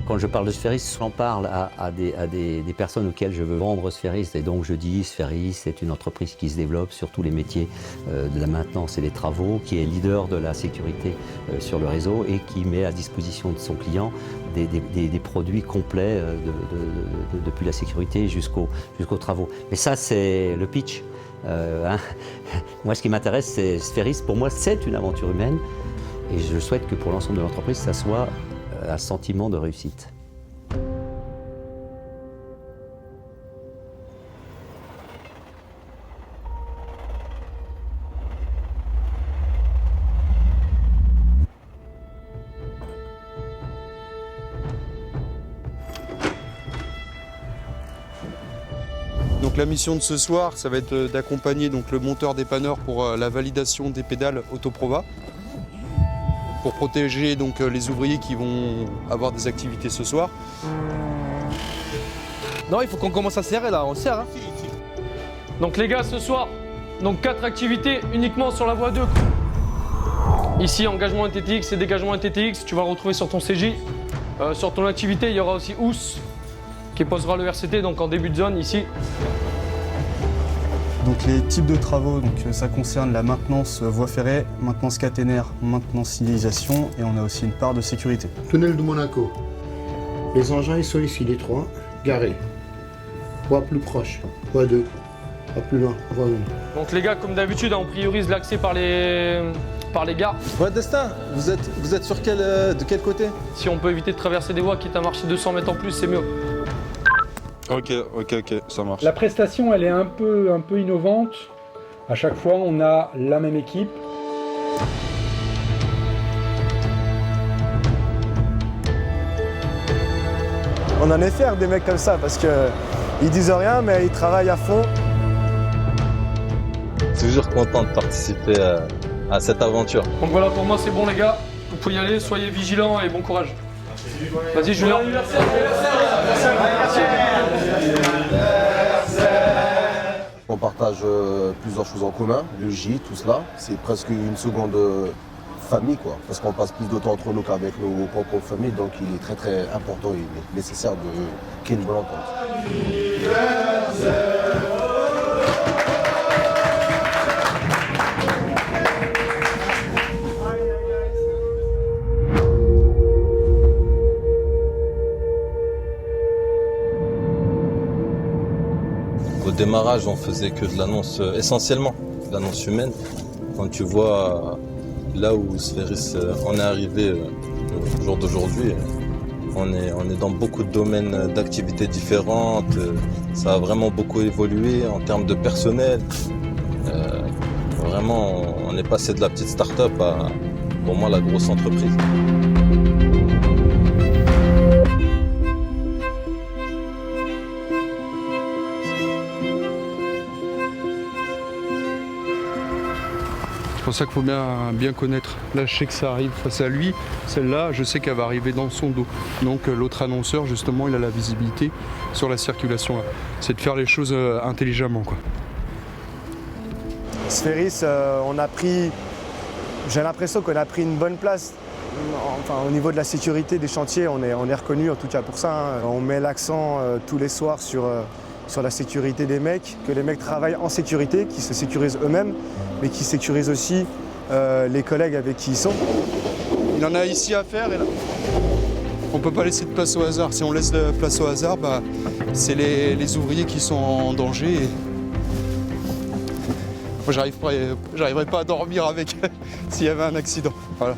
Quand je parle de Sphéris, j'en parle à des personnes auxquelles je veux vendre Sphéris. Et donc je dis Sphéris, c'est une entreprise qui se développe sur tous les métiers de la maintenance et des travaux, qui est leader de la sécurité sur le réseau et qui met à disposition de son client des produits complets depuis la sécurité jusqu'aux travaux. Mais ça, c'est le pitch. Moi, ce qui m'intéresse, c'est Sphéris. Pour moi, c'est une aventure humaine. Et je souhaite que pour l'ensemble de l'entreprise, ça soit un sentiment de réussite. Donc la mission de ce soir, ça va être d'accompagner donc le monteur dépanneur pour la validation des pédales Autoprova, pour protéger donc les ouvriers qui vont avoir des activités ce soir. Non, il faut qu'on commence à serrer là, on serre. Hein. Donc les gars, ce soir, donc 4 activités uniquement sur la voie 2. Ici, engagement NTTX et dégagement NTTX, tu vas le retrouver sur ton CJ. Sur ton activité, il y aura aussi OUS qui posera le RCT donc en début de zone ici. Donc les types de travaux, donc ça concerne la maintenance voie ferrée, maintenance caténaire, maintenance signalisation et on a aussi une part de sécurité. Tunnel de Monaco. Les engins ils sont ici, les 3, garés. Voie plus proche, voie 2, pas plus loin, voie 1. Donc les gars, comme d'habitude, on priorise l'accès par les gares. Ouais, Destin, vous êtes sur de quel côté? Si on peut éviter de traverser des voies, quitte à marcher 200 mètres en plus, c'est mieux. Ok, ça marche. La prestation, elle est un peu innovante. À chaque fois, on a la même équipe. On en est fiers des mecs comme ça parce qu'ils disent rien mais ils travaillent à fond. Toujours content de participer à cette aventure. Donc voilà, pour moi c'est bon les gars, vous pouvez y aller, soyez vigilants et bon courage. Vas-y Julien. On partage plusieurs choses en commun, le gîte, tout cela. C'est presque une seconde famille, quoi. Parce qu'on passe plus de temps entre nous qu'avec nos propres familles, donc il est très très important et nécessaire qu'il y ait une bonne entente. Au démarrage, on faisait que de l'annonce, essentiellement de l'annonce humaine. Quand tu vois là où Sphéris en est arrivé au jour d'aujourd'hui, on est dans beaucoup de domaines d'activités différentes. Ça a vraiment beaucoup évolué en termes de personnel. Vraiment, on est passé de la petite start-up à, pour moi, la grosse entreprise. C'est pour ça qu'il faut bien connaître. Là, je sais que ça arrive face à lui. Celle-là, je sais qu'elle va arriver dans son dos. Donc l'autre annonceur, justement, il a la visibilité sur la circulation. C'est de faire les choses intelligemment, quoi. Sphéris, j'ai l'impression qu'on a pris une bonne place. Enfin, au niveau de la sécurité des chantiers, on est reconnu en tout cas pour ça. Hein. On met l'accent tous les soirs sur la sécurité des mecs, que les mecs travaillent en sécurité, qui se sécurisent eux-mêmes, mais qui sécurisent aussi les collègues avec qui ils sont. Il en a ici à faire et là. On ne peut pas laisser de place au hasard. Si on laisse de place au hasard, c'est les ouvriers qui sont en danger. Et... Moi, j'arriverais pas à dormir avec s'il y avait un accident. Voilà.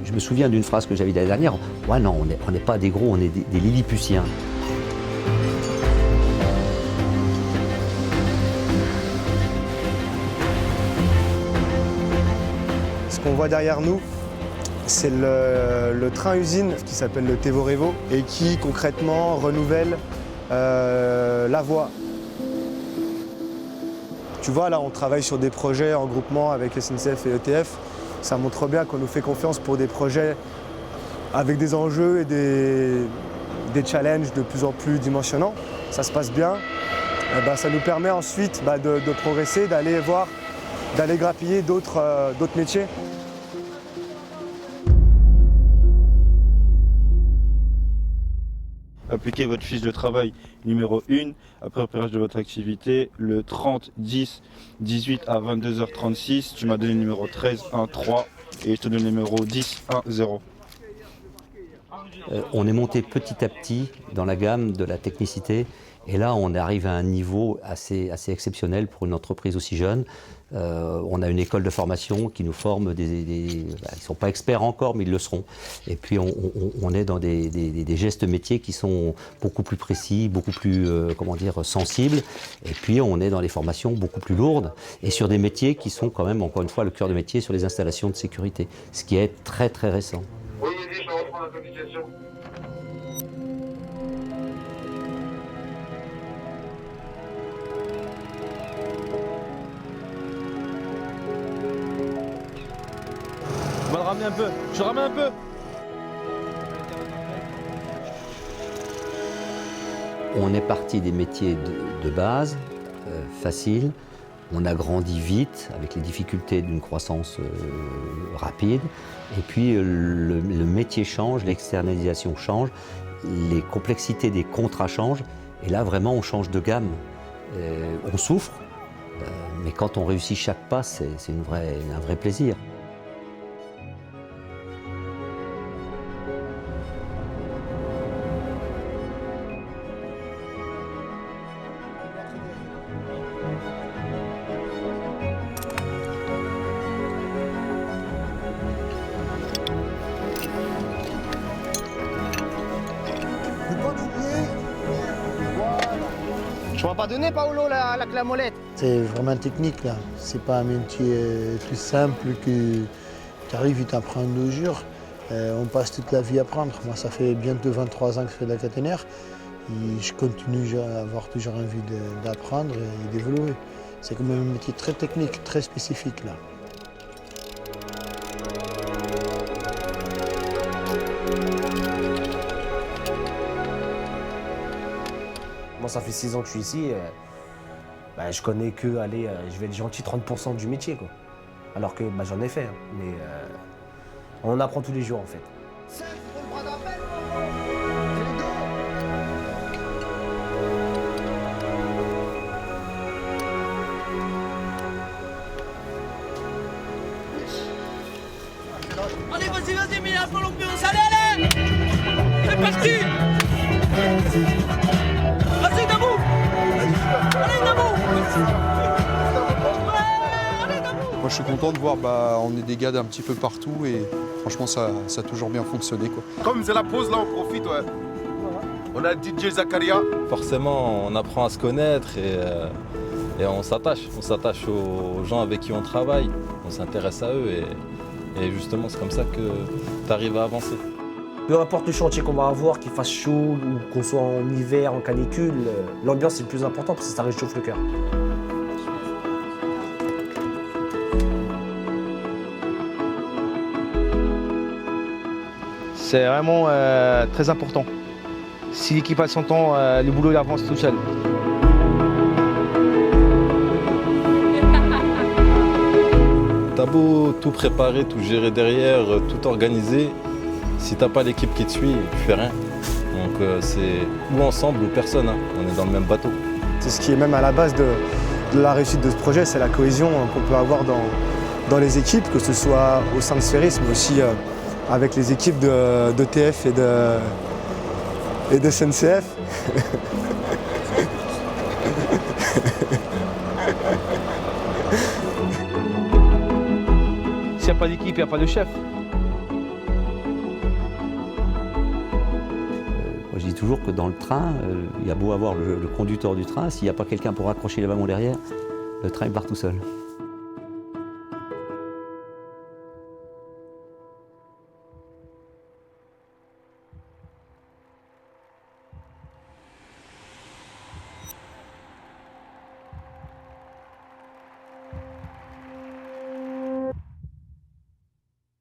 Je me souviens d'une phrase que j'avais dit l'année dernière. Ouais, non, on n'est pas des gros, on est des Lilliputiens. Ce qu'on voit derrière nous, c'est le train-usine qui s'appelle le Tevo-Revo et qui concrètement renouvelle la voie. Tu vois, là, on travaille sur des projets en groupement avec SNCF et ETF. Ça montre bien qu'on nous fait confiance pour des projets avec des enjeux et des challenges de plus en plus dimensionnants. Ça se passe bien. Ça nous permet ensuite de progresser, d'aller grappiller d'autres métiers. appliquez votre fiche de travail numéro 1 après repérage de votre activité le 30-10-18 à 22h36. Tu m'as donné le numéro 13-1-3 et je te donne le numéro 10-1-0. On est monté petit à petit dans la gamme de la technicité et là on arrive à un niveau assez exceptionnel pour une entreprise aussi jeune. On a une école de formation qui nous forme ils ne sont pas experts encore mais ils le seront. Et puis on est dans des gestes métiers qui sont beaucoup plus précis, beaucoup plus sensibles. Et puis on est dans les formations beaucoup plus lourdes et sur des métiers qui sont quand même encore une fois le cœur de métier sur les installations de sécurité, ce qui est très très récent. Oui, je reprends la communication. On va le ramener un peu. Je le ramène un peu. On est parti des métiers de base, faciles. On a grandi vite avec les difficultés d'une croissance rapide. Et puis le métier change, l'externalisation change, les complexités des contrats changent. Et là, vraiment, on change de gamme. On souffre, mais quand on réussit chaque pas, c'est un vrai plaisir. Tu m'as pas donné, Paolo, la clé à molette? C'est vraiment technique là. C'est pas un métier plus simple que tu arrives et tu apprends en 2 jours. On passe toute la vie à apprendre. Moi, ça fait bientôt 23 ans que je fais de la caténaire. Et je continue à avoir toujours envie d'apprendre et d'évoluer. C'est quand même un métier très technique, très spécifique là. Moi, ça fait 6 ans que je suis ici. Je connais que, allez, je vais être gentil, 30% du métier, quoi. Alors que j'en ai fait, hein. Mais on apprend tous les jours, en fait. Allez, vas-y, mets un peu l'ambiance, allez! C'est parti! Vas-y, Dabou! Allez, Dabou! Allez, Dabou! Moi je suis content de voir, on est des gars d'un petit peu partout et franchement ça a toujours bien fonctionné, quoi. Comme c'est la pause là, on profite, ouais. On a DJ Zakaria. Forcément, on apprend à se connaître et on s'attache. On s'attache aux gens avec qui on travaille, on s'intéresse à eux et justement c'est comme ça que tu arrives à avancer. Peu importe le chantier qu'on va avoir, qu'il fasse chaud ou qu'on soit en hiver, en canicule, l'ambiance c'est le plus important parce que ça réchauffe le cœur. C'est vraiment très important. Si l'équipe s'entend, le boulot il avance tout seul. T'as beau tout préparer, tout gérer derrière, tout organiser, si t'as pas l'équipe qui te suit, tu fais rien. Donc c'est ou ensemble ou personne, hein. On est dans le même bateau. C'est ce qui est même à la base de la réussite de ce projet, c'est la cohésion qu'on peut avoir dans les équipes, que ce soit au sein de Spheris, mais aussi avec les équipes d'ETF et de SNCF. S'il n'y a pas d'équipe, il n'y a pas de chef. Moi, je dis toujours que dans le train, il y a beau avoir le conducteur du train, s'il n'y a pas quelqu'un pour accrocher les wagons derrière, le train il part tout seul.